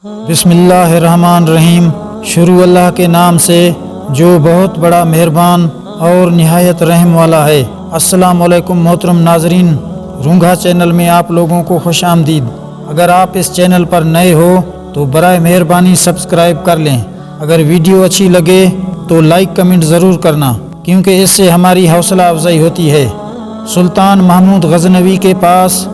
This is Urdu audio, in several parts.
بسم اللہ الرحمن الرحیم۔ شروع اللہ کے نام سے جو بہت بڑا مہربان اور نہایت رحم والا ہے۔ السلام علیکم محترم ناظرین، رونگھا چینل میں آپ لوگوں کو خوش آمدید۔ اگر آپ اس چینل پر نئے ہو تو برائے مہربانی سبسکرائب کر لیں۔ اگر ویڈیو اچھی لگے تو لائک کمنٹ ضرور کرنا، کیونکہ اس سے ہماری حوصلہ افزائی ہوتی ہے۔ سلطان محمود غزنوی کے پاس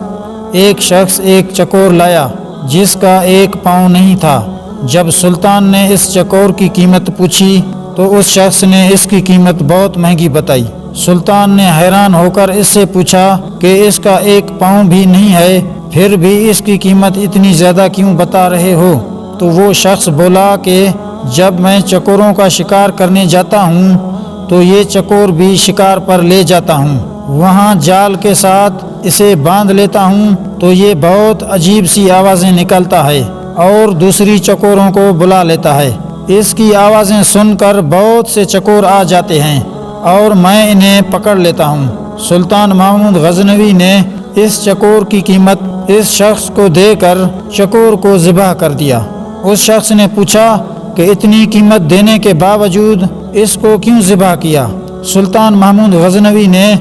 ایک شخص ایک چکور لایا جس کا ایک پاؤں نہیں تھا۔ جب سلطان نے اس چکور کی قیمت پوچھی تو اس شخص نے اس کی قیمت بہت مہنگی بتائی۔ سلطان نے حیران ہو کر اس سے پوچھا کہ اس کا ایک پاؤں بھی نہیں ہے، پھر بھی اس کی قیمت اتنی زیادہ کیوں بتا رہے ہو؟ تو وہ شخص بولا کہ جب میں چکوروں کا شکار کرنے جاتا ہوں تو یہ چکور بھی شکار پر لے جاتا ہوں، وہاں جال کے ساتھ اسے باندھ لیتا ہوں تو یہ بہت عجیب سی آوازیں نکالتا ہے اور دوسری چکوروں کو بلا لیتا ہے۔ اس کی آوازیں سن کر بہت سے چکور آ جاتے ہیں اور میں انہیں پکڑ لیتا ہوں۔ سلطان محمود غزنوی نے اس چکور کی قیمت اس شخص کو دے کر چکور کو ذبح کر دیا۔ اس شخص نے پوچھا کہ اتنی قیمت دینے کے باوجود اس کو کیوں ذبح کیا؟ سلطان محمود غزنوی نے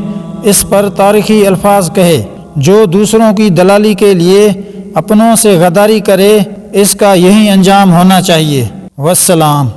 اس پر تاریخی الفاظ کہے، جو دوسروں کی دلالی کے لیے اپنوں سے غداری کرے اس کا یہی انجام ہونا چاہیے۔ والسلام۔